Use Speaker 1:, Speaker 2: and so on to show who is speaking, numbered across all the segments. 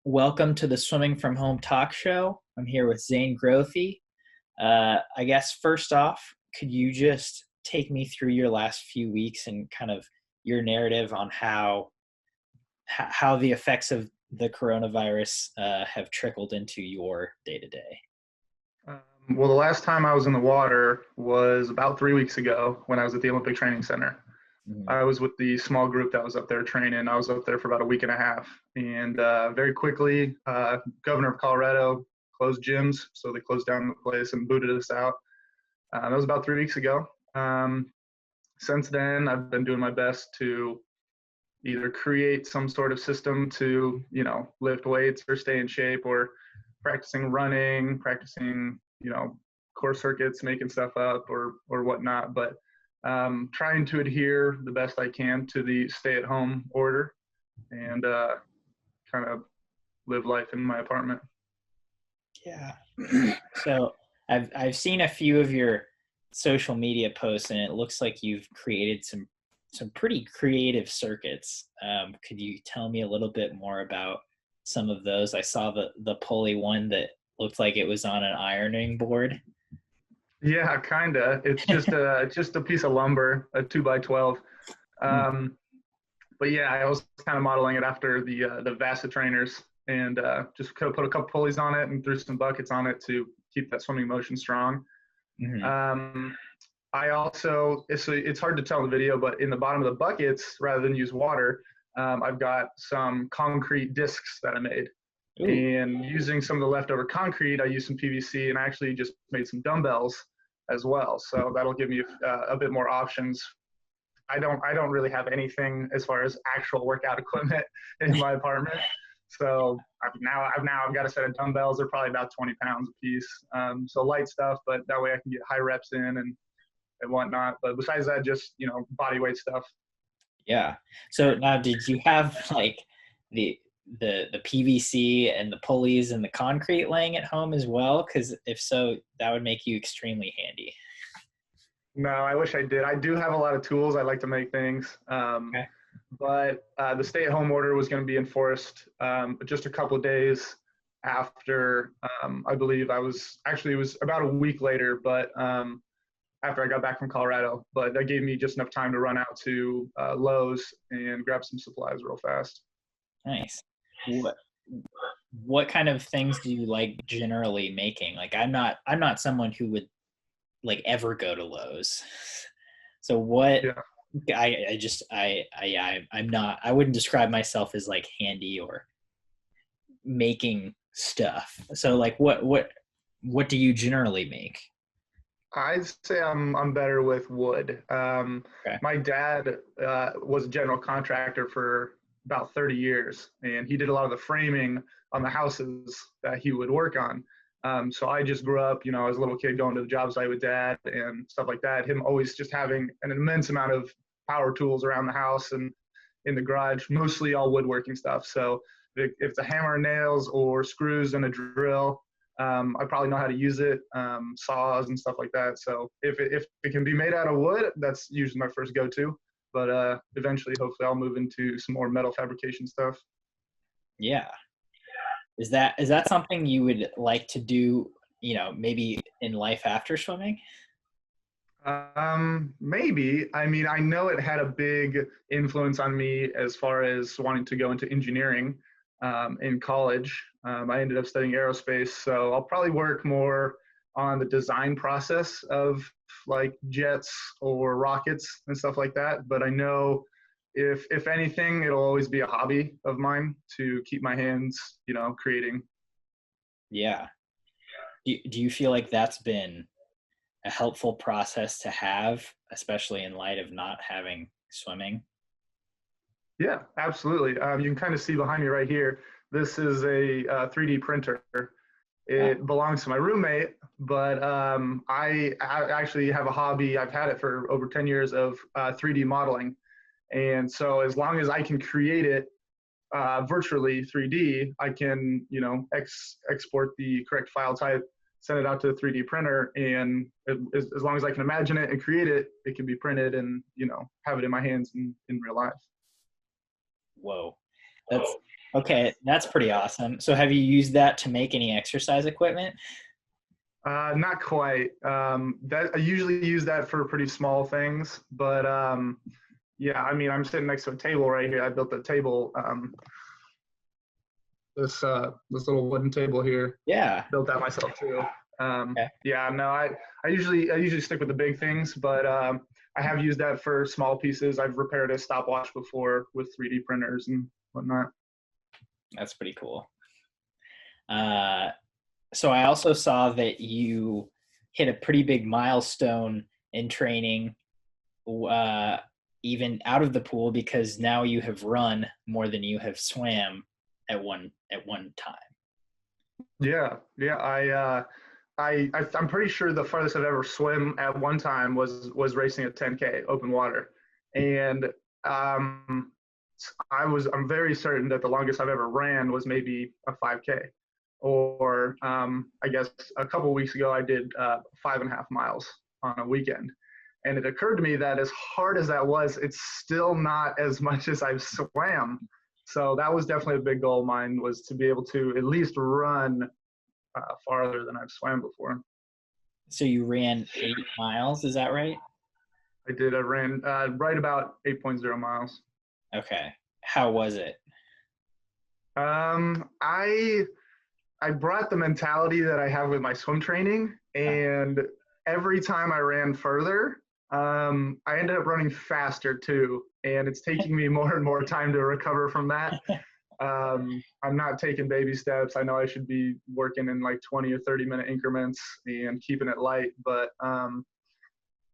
Speaker 1: Welcome to the Swimming from Home talk show. I'm here with Zane Grothe. I guess first off, could you just take me through your last few weeks and kind of your narrative on how the effects of the coronavirus have trickled into your day to day?
Speaker 2: Well, the last time I was in the water was about 3 weeks ago when I was at the Olympic Training Center.
Speaker 1: Mhm.
Speaker 2: I was with the small group that was up there training. I was up there for about a week and a half. And very quickly, Governor of Colorado closed gyms. So they closed down the place and booted us out. That was about 3 weeks ago. Since then, I've been doing my best to either create some sort of system to, lift weights or stay in shape, or practicing running, practicing, core circuits, making stuff up or whatnot. But trying to adhere the best I can to the stay-at-home order and kind of live life in my apartment.
Speaker 1: Yeah. So I've seen a few of your social media posts, and it looks like you've created some pretty creative circuits. Could you tell me a little bit more about some of those? I saw the pulley one that looked like it was on an ironing board.
Speaker 2: Yeah, kinda. It's just a piece of lumber, a 2x12. Um, but yeah, I was kind of modeling it after the Vasa trainers, and just kind of put a couple pulleys on it and threw some buckets on it to keep that swimming motion strong.
Speaker 1: Mm-hmm.
Speaker 2: Um, I also it's hard to tell in the video, but in the bottom of the buckets, rather than use water, I've got some concrete discs that I made.
Speaker 1: Ooh.
Speaker 2: And using some of the leftover concrete, I used some PVC and I actually just made some dumbbells as well. So that'll give me a bit more options. I don't really have anything as far as actual workout equipment in my apartment. So I've got a set of dumbbells. They're probably about 20 pounds a piece. So light stuff, but that way I can get high reps in and whatnot. But besides that, just body weight stuff.
Speaker 1: Yeah. So now, did you have like the the PVC and the pulleys and the concrete laying at home as well? Because if so, that would make you extremely handy.
Speaker 2: No, I wish I did. I do have a lot of tools. I like to make things.
Speaker 1: Okay.
Speaker 2: But the stay-at-home order was going to be enforced just a couple of days after. I believe it was about a week later, but after I got back from Colorado. But that gave me just enough time to run out to Lowe's and grab some supplies real fast.
Speaker 1: Nice. What kind of things do you like generally making? Like I'm not someone who would like ever go to Lowe's. So what
Speaker 2: Yeah.
Speaker 1: I'm not, I wouldn't describe myself as like handy or making stuff. So like what do you generally make?
Speaker 2: I'd say I'm better with wood.
Speaker 1: Okay.
Speaker 2: My dad was a general contractor for about 30 years, and he did a lot of the framing on the houses that he would work on. So I just grew up, as a little kid going to the job site with dad and stuff like that. Him always just having an immense amount of power tools around the house and in the garage, mostly all woodworking stuff. So if it's a hammer and nails or screws and a drill, I probably know how to use it, saws and stuff like that. So if it can be made out of wood, that's usually my first go-to. But eventually, hopefully, I'll move into some more metal fabrication stuff.
Speaker 1: Yeah. Is that something you would like to do, maybe in life after swimming?
Speaker 2: Maybe. I mean, I know it had a big influence on me as far as wanting to go into engineering in college. I ended up studying aerospace, so I'll probably work more on the design process of like jets or rockets and stuff like that. But I know if anything, it'll always be a hobby of mine to keep my hands, creating.
Speaker 1: Yeah. Do you feel like that's been a helpful process to have, especially in light of not having swimming?
Speaker 2: Yeah, absolutely. You can kind of see behind me right here. This is a 3D printer.
Speaker 1: Oh,
Speaker 2: It belongs to my roommate, but I actually have a hobby. I've had it for over 10 years of 3D modeling. And so as long as I can create it virtually 3D, I can, export the correct file type, send it out to the 3D printer, and as long as I can imagine it and create it, it can be printed and, have it in my hands in real life.
Speaker 1: whoa. That's Okay, that's pretty awesome. So have you used that to make any exercise equipment?
Speaker 2: Not quite. That I usually use that for pretty small things, but yeah, I mean, I'm sitting next to a table right here. I built a table, this little wooden table here.
Speaker 1: Yeah.
Speaker 2: Built that myself too.
Speaker 1: Okay.
Speaker 2: Yeah, no, I usually stick with the big things, but I have used that for small pieces. I've repaired a stopwatch before with 3D printers and whatnot.
Speaker 1: That's pretty cool. Uh, so I also saw that you hit a pretty big milestone in training, uh, even out of the pool, because now you have run more than you have swam at one time.
Speaker 2: Yeah, yeah. I'm pretty sure the farthest I've ever swim at one time was racing a 10K open water, and um, I'm very certain that the longest I've ever ran was maybe a 5K, or I guess a couple of weeks ago I did 5.5 miles on a weekend, and it occurred to me that as hard as that was, it's still not as much as I've swam. So that was definitely a big goal of mine, was to be able to at least run farther than I've swam before.
Speaker 1: So you ran 8 miles, is that right?
Speaker 2: I ran right about 8.0 miles.
Speaker 1: Okay. How was it?
Speaker 2: Um, I I brought the mentality that I have with my swim training, and every time I ran further, I ended up running faster too, and it's taking me more and more time to recover from that. I'm not taking baby steps. I know I should be working in like 20 or 30-minute increments and keeping it light, but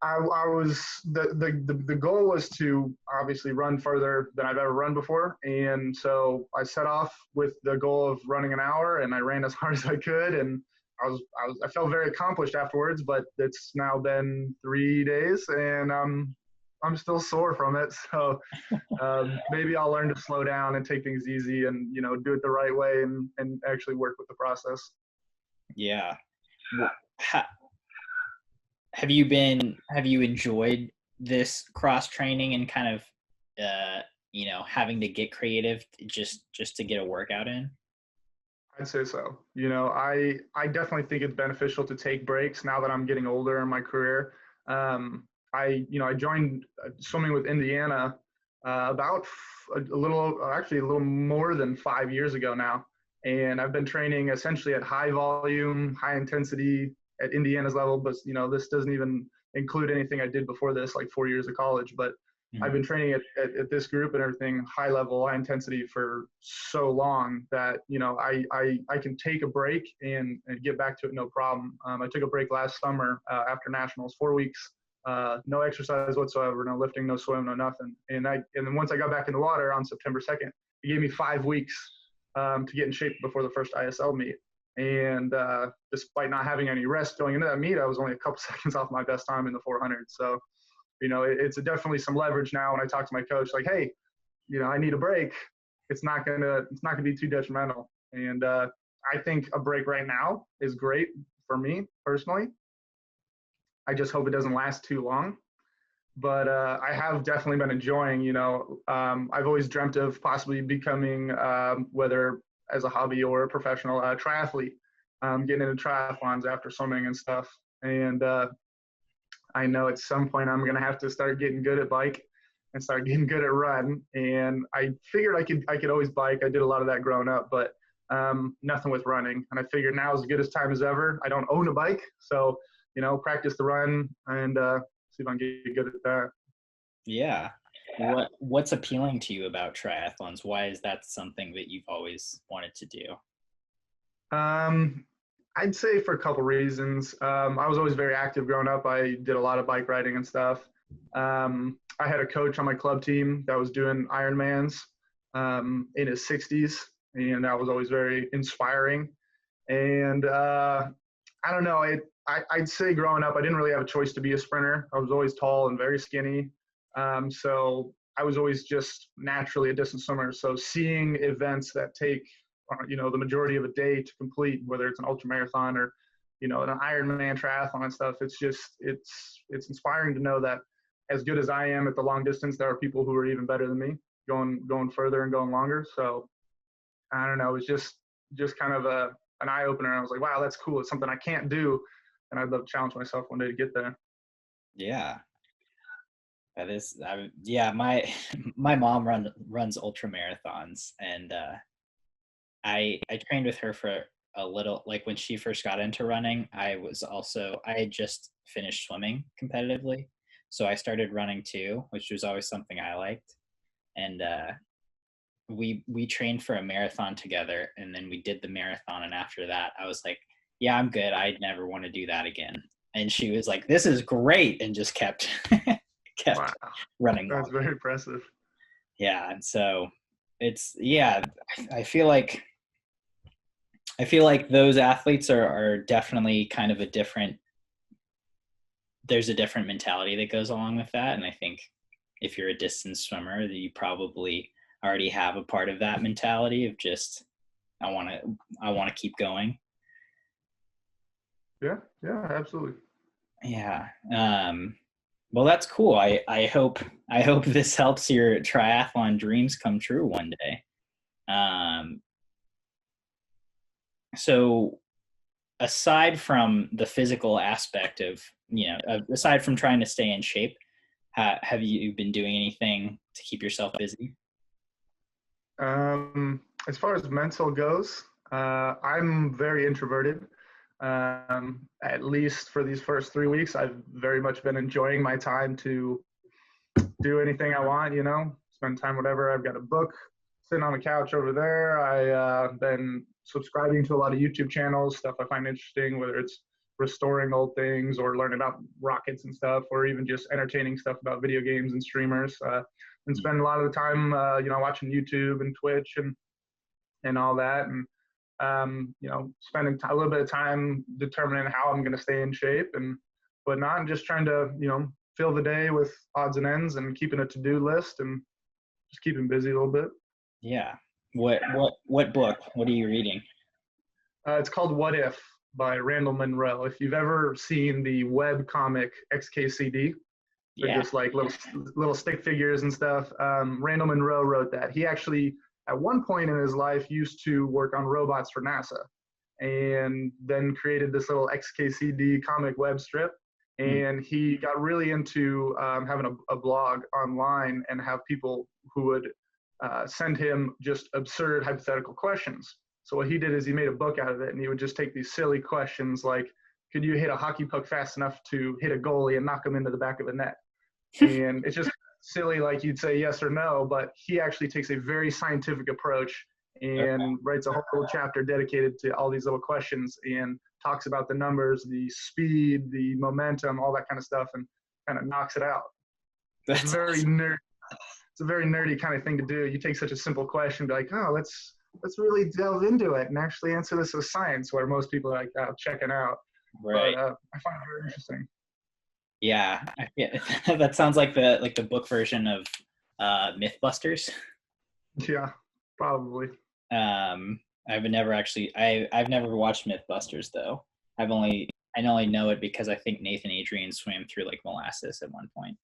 Speaker 2: I was the goal was to obviously run further than I've ever run before, and so I set off with the goal of running an hour, and I ran as hard as I could, and I felt very accomplished afterwards. But it's now been 3 days, and I'm still sore from it. So maybe I'll learn to slow down and take things easy, and do it the right way, and actually work with the process.
Speaker 1: Yeah. Ha- have you enjoyed this cross training and kind of having to get creative just to get a workout in?
Speaker 2: I'd say so. I definitely think it's beneficial to take breaks now that I'm getting older in my career. I joined swimming with Indiana about a little more than 5 years ago now, and I've been training essentially at high volume, high intensity at Indiana's level. But this doesn't even include anything I did before this, like 4 years of college. But I've
Speaker 1: Mhm.
Speaker 2: been training at this group and everything, high level, high intensity for so long that I can take a break and get back to it no problem. I took a break last summer after nationals, 4 weeks, no exercise whatsoever, no lifting, no swim, no nothing. And then once I got back in the water on September 2nd, it gave me 5 weeks to get in shape before the first ISL meet. And despite not having any rest going into that meet, I was only a couple seconds off my best time in the 400. So it's definitely some leverage now when I talk to my coach, like, hey, I need a break. It's not gonna be too detrimental. And I think a break right now is great for me personally. I just hope it doesn't last too long. But I have definitely been enjoying. I've always dreamt of possibly becoming, whether as a hobby or a professional triathlete, getting into triathlons after swimming and stuff. And I know at some point I'm gonna have to start getting good at bike and start getting good at run. And I figured I could always bike. I did a lot of that growing up, but nothing with running. And I figured now is as good as time as ever. I don't own a bike, so practice the run and see if I can get good at that.
Speaker 1: Yeah. What's appealing to you about triathlons? Why is that something that you've always wanted to do?
Speaker 2: Um, I'd say for a couple reasons. I was always very active growing up. I did a lot of bike riding and stuff. I had a coach on my club team that was doing Ironmans in his 60s, and that was always very inspiring. And I don't know. I'd say growing up, I didn't really have a choice to be a sprinter. I was always tall and very skinny. So I was always just naturally a distance swimmer. So seeing events that take the majority of a day to complete, whether it's an ultra marathon or an Ironman triathlon and stuff. It's inspiring to know that as good as I am at the long distance, there are people who are even better than me, going further and going longer. So I don't know, it was just kind of an eye opener. I was like, wow, that's cool. It's something I can't do, and I'd love to challenge myself one day to get there.
Speaker 1: Yeah, that is, yeah. My my mom runs ultra marathons, and I trained with her for a little. Like when she first got into running, I had just finished swimming competitively, so I started running too, which was always something I liked. And we trained for a marathon together, and then we did the marathon. And after that, I was like, "Yeah, I'm good. I'd never want to do that again." And she was like, "This is great," and just kept
Speaker 2: Wow,
Speaker 1: kept running
Speaker 2: that's
Speaker 1: longer.
Speaker 2: very impressive.
Speaker 1: Yeah, and so it's yeah. I feel like I feel like those athletes are definitely kind of a different. There's a different mentality that goes along with that, and I think if you're a distance swimmer, you probably already have a part of that mentality of just I want to keep going.
Speaker 2: Yeah, yeah, absolutely.
Speaker 1: Yeah. Well, that's cool. I hope this helps your triathlon dreams come true one day. Um, so aside from the physical aspect of, aside from trying to stay in shape, have you been doing anything to keep yourself busy?
Speaker 2: As far as mental goes, I'm very introverted. At least for these first 3 weeks, I've very much been enjoying my time to do anything I want, spend time, whatever. I've got a book sitting on the couch over there. Been subscribing to a lot of YouTube channels, stuff I find interesting, whether it's restoring old things or learning about rockets and stuff, or even just entertaining stuff about video games and streamers. And spend a lot of the time, watching YouTube and Twitch and all that. And spending a little bit of time determining how I'm going to stay in shape and whatnot, and just trying to, fill the day with odds and ends and keeping a to-do list and just keeping busy a little bit.
Speaker 1: Yeah. What book? What are you reading?
Speaker 2: It's called What If by Randall Munroe. If you've ever seen the web comic XKCD, they're
Speaker 1: Yeah.
Speaker 2: just like little stick figures and stuff. Randall Munroe wrote that. He actually, at one point in his life, used to work on robots for NASA, and then created this little XKCD comic web strip.
Speaker 1: Hmm.
Speaker 2: And he got really into having a blog online and have people who would send him just absurd hypothetical questions. So what he did is he made a book out of it, and he would just take these silly questions like, could you hit a hockey puck fast enough to hit a goalie and knock him into the back of a net? And it's just silly, like you'd say yes or no, but he actually takes a very scientific approach
Speaker 1: Okay.
Speaker 2: and writes a whole little chapter dedicated to all these little questions and talks about the numbers, the speed, the momentum, all that kind of stuff, and kind of knocks it out. It's
Speaker 1: That's
Speaker 2: very
Speaker 1: awesome.
Speaker 2: nerd. It's a very nerdy kind of thing to do. You take such a simple question, be like, oh, let's really delve into it and actually answer this with science, where most people are like, oh, checking out. But
Speaker 1: Right.
Speaker 2: I find it very interesting.
Speaker 1: Yeah. Yeah. That sounds like the book version of Mythbusters.
Speaker 2: Yeah, probably.
Speaker 1: I've never watched Mythbusters though. I only know it because I think Nathan Adrian swam through like molasses at one point.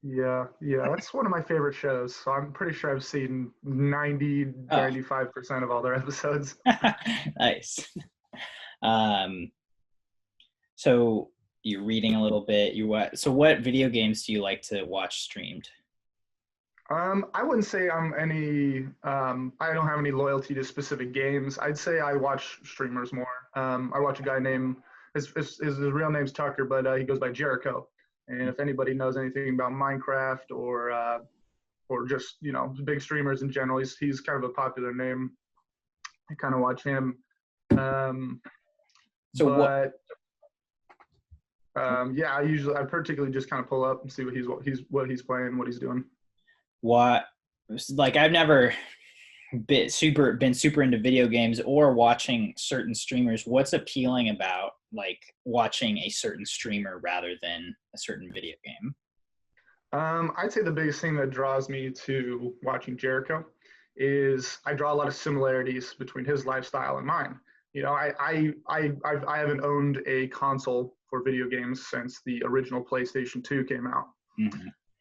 Speaker 2: Yeah, yeah, that's one of my favorite shows. So I'm pretty sure I've seen 90,
Speaker 1: Oh,
Speaker 2: 95% of all their episodes.
Speaker 1: nice. Um, so you're reading a little bit. So what video games do you like to watch streamed?
Speaker 2: I wouldn't say I don't have any loyalty to specific games. I'd say I watch streamers more. I watch a guy named, his real name's Tucker, but he goes by Jericho. And if anybody knows anything about Minecraft or just, big streamers in general, he's kind of a popular name. I kind of watch him. Um,
Speaker 1: So what
Speaker 2: but yeah, I particularly just kind of pull up and see what he's playing, what he's doing.
Speaker 1: what like I've never been super into video games or watching certain streamers. What's appealing about like watching a certain streamer rather than a certain video game?
Speaker 2: I'd say the biggest thing that draws me to watching Jericho is I draw a lot of similarities between his lifestyle and mine. I haven't owned a console for video games since the original PlayStation 2 came out,
Speaker 1: Hmm.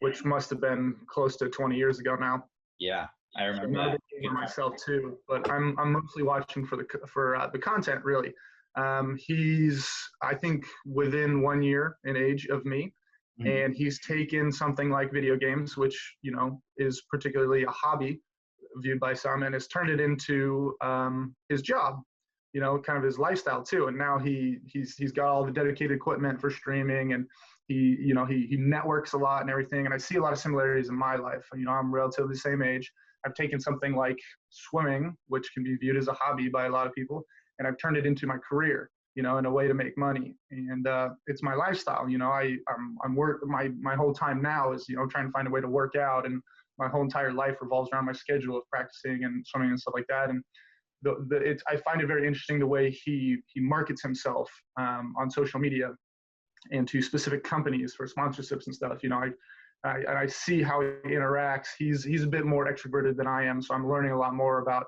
Speaker 2: which must have been close to 20 years ago now.
Speaker 1: Yeah, I
Speaker 2: So
Speaker 1: remember
Speaker 2: none of the
Speaker 1: that.
Speaker 2: for myself too, but I'm mostly watching for the content really. He's, I think, within 1 year in age of me,
Speaker 1: Mhm.
Speaker 2: and he's taken something like video games, which is particularly a hobby viewed by some, and has turned it into his job, kind of his lifestyle too. And now he's got all the dedicated equipment for streaming, and he networks a lot and everything. And I see a lot of similarities in my life. I'm relatively the same age. I've taken something like swimming, which can be viewed as a hobby by a lot of people, and I've turned it into my career, in a way to make money. And it's my lifestyle. I'm work my whole time now is trying to find a way to work out, and my whole entire life revolves around my schedule of practicing and swimming and stuff like that. And I find it very interesting the way he markets himself on social media and to specific companies for sponsorships and stuff. I see how he interacts. He's a bit more extroverted than I am, so I'm learning a lot more about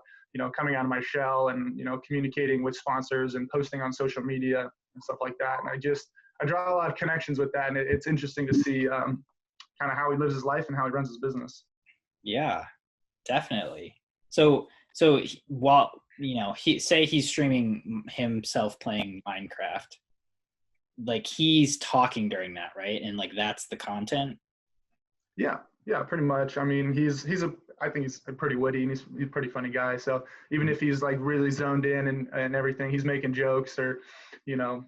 Speaker 2: coming out of my shell and communicating with sponsors and posting on social media and stuff like that. And I draw a lot of connections with that, and it's interesting to see kind of how he lives his life and how he runs his business.
Speaker 1: Yeah, definitely. So while he's streaming himself playing Minecraft, like he's talking during that, right? And like that's the content.
Speaker 2: Yeah, pretty much. I mean, I think he's pretty witty, and he's a pretty funny guy. So even if he's like really zoned in and everything, he's making jokes or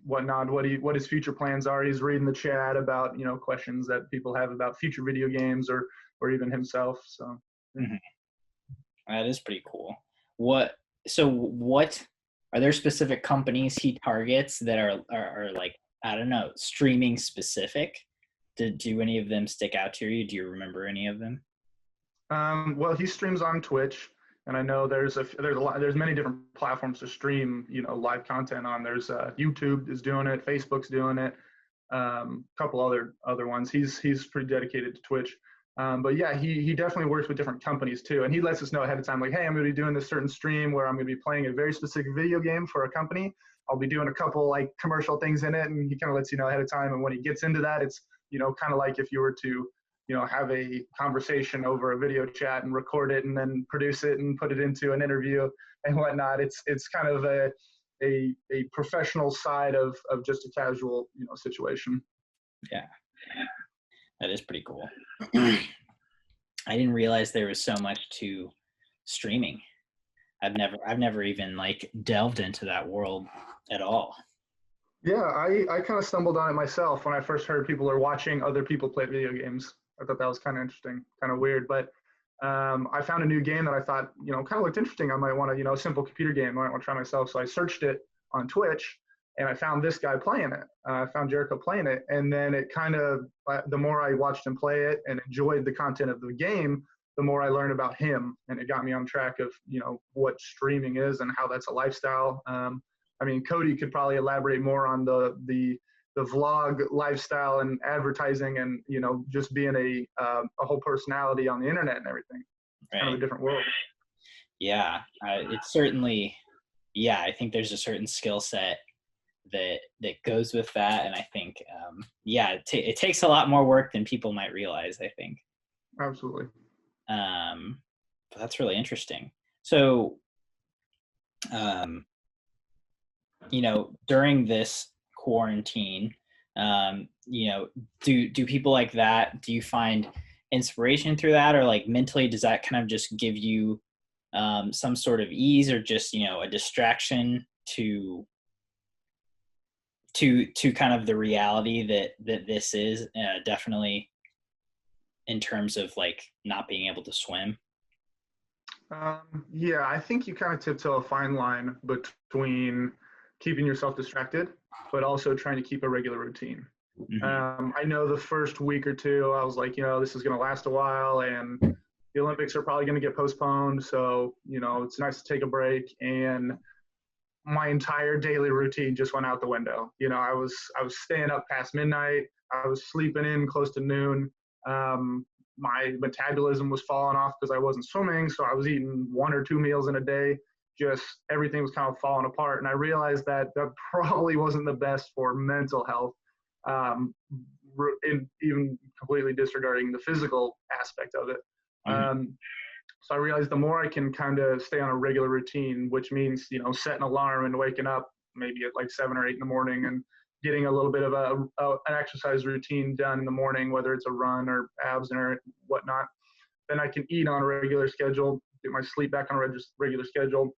Speaker 2: whatnot. What his future plans are. He's reading the chat about questions that people have about future video games or even himself. So
Speaker 1: Mm-hmm. That is pretty cool. What are there specific companies he targets that are like, I don't know, streaming specific? Do any of them stick out to you? Do you remember any of them?
Speaker 2: Well, he streams on Twitch, and I know there's many different platforms to stream live content on. There's YouTube is doing it, Facebook's doing it, a couple other ones. He's pretty dedicated to Twitch. But yeah, he definitely works with different companies too, and he lets us know ahead of time, like, hey, I'm going to be doing this certain stream where I'm going to be playing a very specific video game for a company. I'll be doing a couple like commercial things in it, and he kind of lets you know ahead of time. And when he gets into that, it's kind of like if you were to have a conversation over a video chat and record it and then produce it and put it into an interview and whatnot. It's kind of a professional side of just a casual situation.
Speaker 1: Yeah, that is pretty cool. I didn't realize there was so much to streaming. I've never even like delved into that world at all.
Speaker 2: Yeah, I kind of stumbled on it myself when I first heard people are watching other people play video games. I thought that was kind of interesting, kind of weird, but I found a new game that I thought, kind of looked interesting. I might want to, a simple computer game. I might want to try myself. So I searched it on Twitch, and I found this guy playing it. I found Jericho playing it, and then it kind of, the more I watched him play it and enjoyed the content of the game, the more I learned about him, and it got me on track of, what streaming is and how that's a lifestyle. I mean, Cody could probably elaborate more on the vlog lifestyle and advertising and just being a whole personality on the internet and everything. It's kind of a different world.
Speaker 1: Yeah, it's certainly. Yeah, I think there's a certain skill set that goes with that, and I think it takes a lot more work than people might realize, I think.
Speaker 2: Absolutely.
Speaker 1: But that's really interesting. So during this quarantine, do people like that, do you find inspiration through that, or like mentally does that kind of just give you some sort of ease, or just a distraction to kind of the reality that this is definitely in terms of like not being able to swim?
Speaker 2: Yeah, I think you kind of tiptoe a fine line between keeping yourself distracted, but also trying to keep a regular routine.
Speaker 1: Mm-hmm.
Speaker 2: I know the first week or two, I was like, this is going to last a while, and the Olympics are probably going to get postponed. So, it's nice to take a break. And my entire daily routine just went out the window. I was staying up past midnight. I was sleeping in close to noon. My metabolism was falling off because I wasn't swimming. So I was eating 1 or 2 meals in a day. Just everything was kind of falling apart. And I realized that probably wasn't the best for mental health, even completely disregarding the physical aspect of it. So I realized the more I can kind of stay on a regular routine, which means, set an alarm and waking up maybe at like 7 or 8 in the morning and getting a little bit of an exercise routine done in the morning, whether it's a run or abs or whatnot. Then I can eat on a regular schedule, get my sleep back on a regular schedule.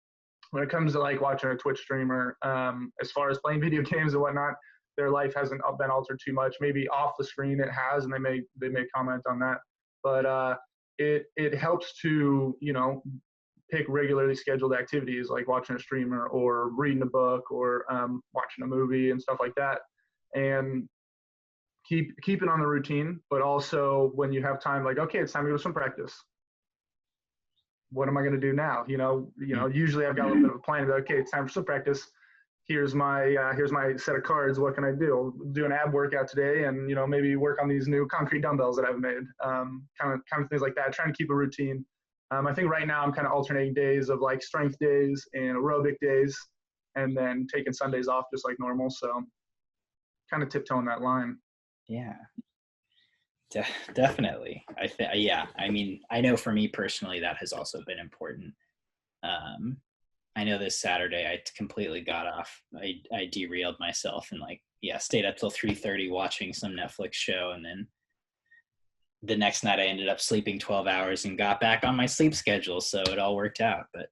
Speaker 2: When it comes to like watching a Twitch streamer, as far as playing video games and whatnot, their life hasn't been altered too much. Maybe off the screen it has, and they may comment on that. But it helps to pick regularly scheduled activities like watching a streamer or reading a book or watching a movie and stuff like that, and keep it on the routine. But also when you have time, like, okay, it's time to go to swim practice. What am I going to do now? Usually I've got a little bit of a plan. Okay, it's time for swim practice. Here's my set of cards. What can I do? I'll do an ab workout today, and maybe work on these new concrete dumbbells that I've made. Kind of things like that. Trying to keep a routine. I think right now I'm kind of alternating days of like strength days and aerobic days, and then taking Sundays off just like normal. So kind of tiptoeing that line.
Speaker 1: Yeah, definitely. Yeah. I mean, I know for me personally, that has also been important. I know this Saturday I completely got off. I derailed myself and stayed up till 3:30 watching some Netflix show, and then the next night I ended up sleeping 12 hours and got back on my sleep schedule. So it all worked out. But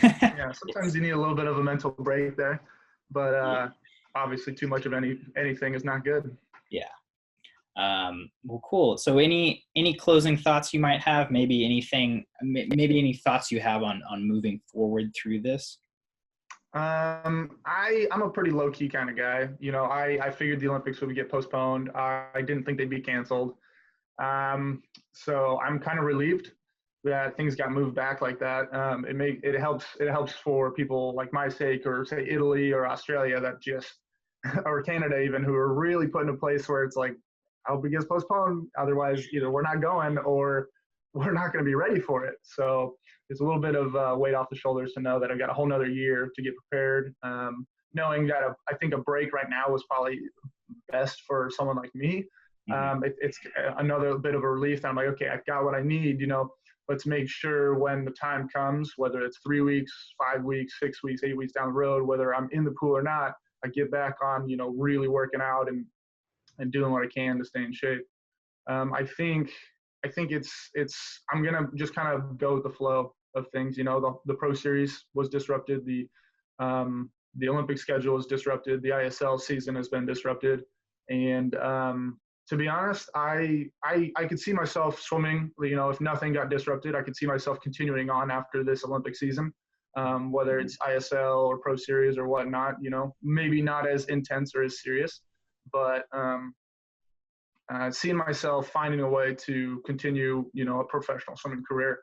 Speaker 2: yeah, sometimes you need a little bit of a mental break there, but obviously too much of anything is not good.
Speaker 1: Yeah. Well, cool. So any closing thoughts you might have, maybe any thoughts you have on moving forward through this?
Speaker 2: I'm a pretty low key kind of guy. I figured the Olympics would get postponed. I didn't think they'd be canceled. So I'm kind of relieved that things got moved back like that. It helps for people like my sake, or say Italy or Australia that or Canada even, who are really put in a place where it's like, I hope it gets postponed. Otherwise, either we're not going or we're not going to be ready for it. So it's a little bit of weight off the shoulders to know that I've got a whole nother year to get prepared. Knowing that I think a break right now was probably best for someone like me. It's another bit of a relief that I'm like, okay, I've got what I need. Let's make sure when the time comes, whether it's 3 weeks, 5 weeks, 6 weeks, 8 weeks down the road, whether I'm in the pool or not, I get back on, really working out and doing what I can to stay in shape. I think I'm gonna just kind of go with the flow of things. The Pro Series was disrupted. The Olympic schedule is disrupted. The ISL season has been disrupted, and to be honest, I could see myself swimming. If nothing got disrupted, I could see myself continuing on after this Olympic season, whether it's ISL or Pro Series or whatnot. Maybe not as intense or as serious, but seeing myself finding a way to continue, a professional swimming career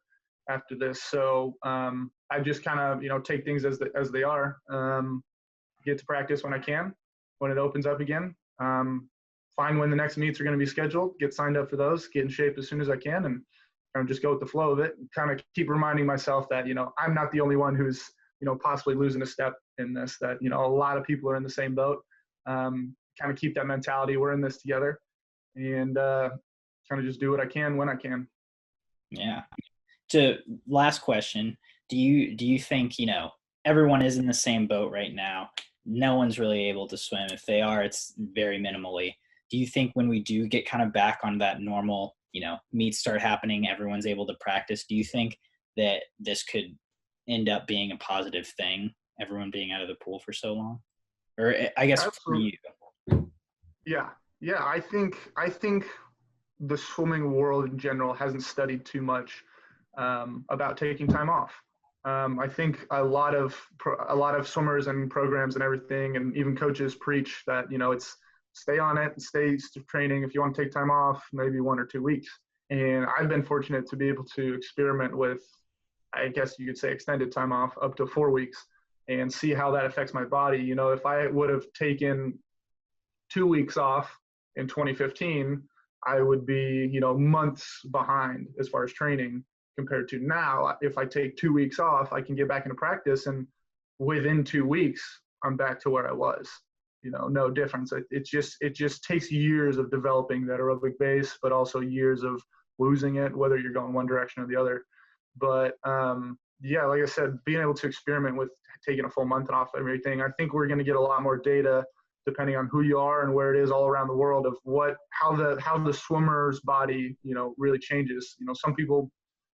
Speaker 2: after this. So I just kind of, take things as they are. Get to practice when I can, when it opens up again. Find when the next meets are going to be scheduled, get signed up for those, get in shape as soon as I can, and kind of just go with the flow of it. Kind of keep reminding myself that, I'm not the only one who's, possibly losing a step in this, that, a lot of people are in the same boat. Kind of keep that mentality. We're in this together, and kind of just do what I can when I can.
Speaker 1: Yeah. Last question. Do you think, everyone is in the same boat right now? No one's really able to swim. If they are, it's very minimally. Do you think when we do get kind of back on that normal, meets start happening, everyone's able to practice, do you think that this could end up being a positive thing, everyone being out of the pool for so long? Or I guess
Speaker 2: Absolutely.
Speaker 1: for you.
Speaker 2: Yeah. I think the swimming world in general hasn't studied too much about taking time off. I think a lot of swimmers and programs and everything, and even coaches preach that, it's stay on it, stay training. If you want to take time off, maybe 1 or 2 weeks. And I've been fortunate to be able to experiment with, I guess you could say, extended time off up to 4 weeks and see how that affects my body. If I would have taken 2 weeks off in 2015, I would be, months behind as far as training compared to now. If I take 2 weeks off, I can get back into practice, and within 2 weeks, I'm back to where I was. No difference. It just takes years of developing that aerobic base, but also years of losing it, whether you're going one direction or the other. But yeah, like I said, being able to experiment with taking a full month off everything, I think we're going to get a lot more data depending on who you are and where it is all around the world of how the swimmer's body, really changes. Some people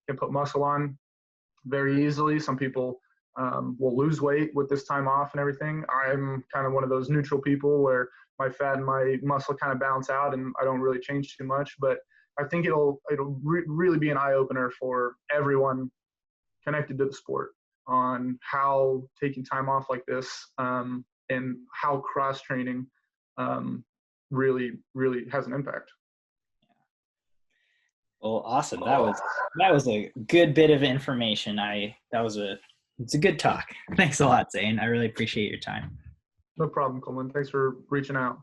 Speaker 2: can put muscle on very easily. Some people will lose weight with this time off and everything. I'm kind of one of those neutral people where my fat and my muscle kind of balance out and I don't really change too much. But I think it'll really be an eye opener for everyone connected to the sport on how taking time off like this and how cross training really has an impact.
Speaker 1: Well, awesome. That was a good bit of information. It's a good talk. Thanks a lot, Zane. I really appreciate your time.
Speaker 2: No problem, Coleman. Thanks for reaching out.